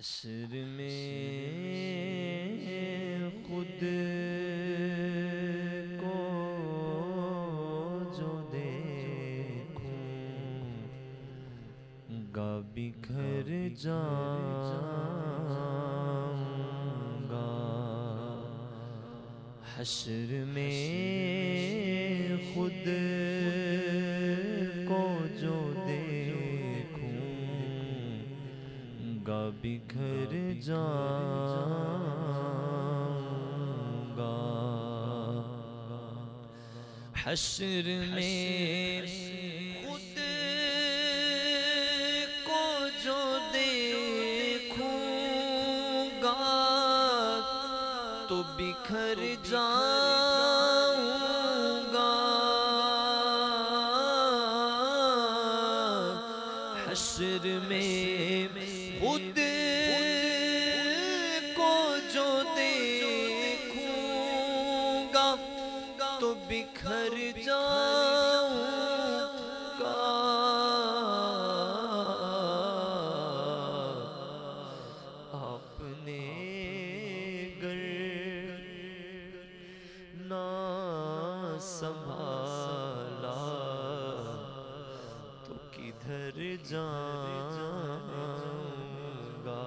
حشر میں خود کو جو دیکھوں گا بکھر جاؤں گا۔ حشر میں خود کو جو دیکھوں گا بکھر جاؤں گا۔ حشر میں خود کو جو دیکھوں گا تو بکھر جاؤں گا۔ حشر میں خود کو جو دیکھوں گا تو بکھر جاؤں گا۔ آپ نے گر نہ سنبھالا تو کدھر جاؤں گا۔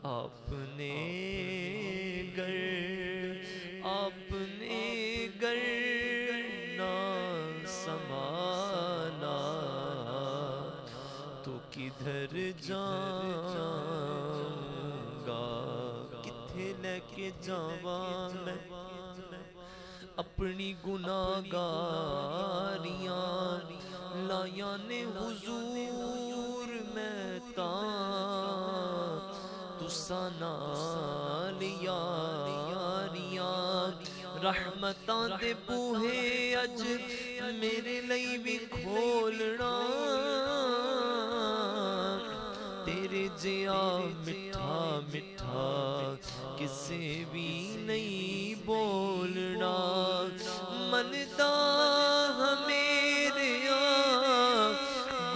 آپ نے گر نہ سنبھالا تو کدھر جاؤں گا۔ کتھے لے کے جاواں میں اپنی گناہگاریاں، لایا نے حضور میں تاں تساں نال یاریاں۔ رحمتاں دے بوہے اج میرے لئی بھی کھولنا، تیرے جیا مٹھا مٹھا کسے بھی نہیں بولنا۔ مندا میریا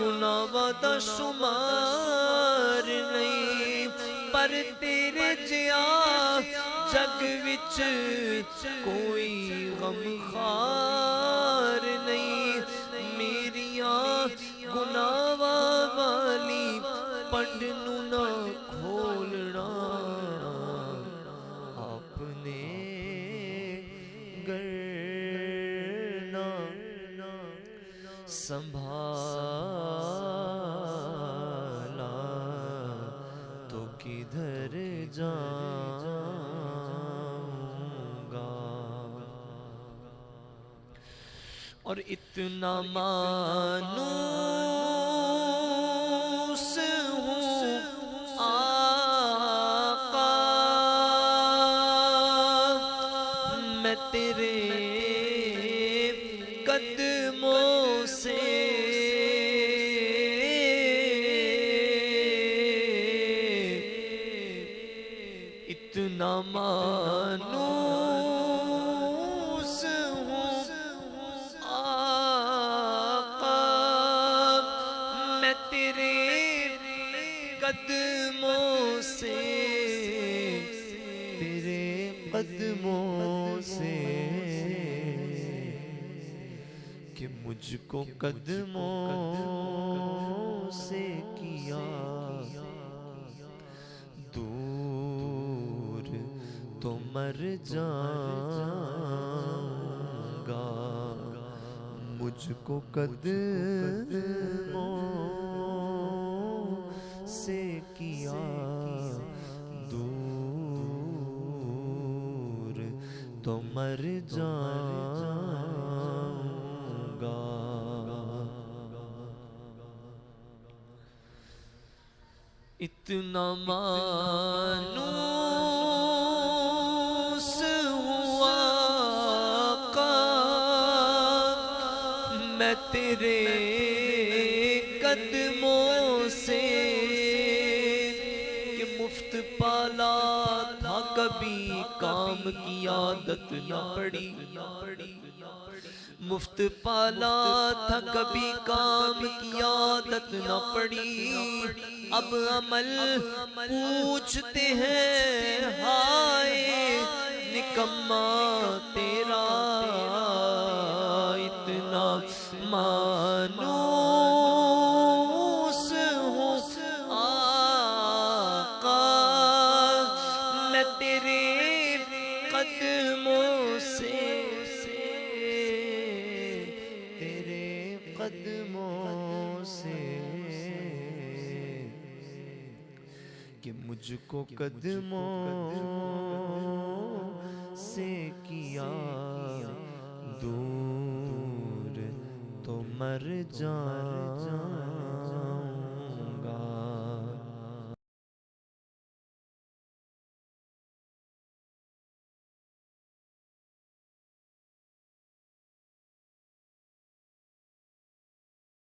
گناہاں دا شمار نہیں، پر تیرے جیا جگ وچ کوئی غم خار نہیں۔ میریاں گناہاں والی پنڈ نو نہ کھولنا، آپ نے گر نہ سنبھالا تو کدھر جاؤں گا۔ اور اتنا مانوس ہوں آقا میں تیرے قدموں سے، اتنا مانوس ہوں آقا میں تیرے قدموں سے، تیرے قدموں سے کہ مجھ کو قدموں سے کیا دور تو مر جاؤں گا۔ مجھ کو قدموں سے کیا دور تو مر جاؤں گا۔ اتنا مانوس ہوا آقا میں تیرے قدموں سے کہ مفت پالا تھا کبھی کام کی عادت نہ پڑی، مفت پالا تھا کبھی کام کی عادت نہ پڑی اب عمل پوچھتے ہیں ہائے نکما تیرا اتنا مانوس ہوں آقا میں تیرے قدموں سے قدموں سے کہ مجھ کو قدموں سے کیا دور تو مر جانا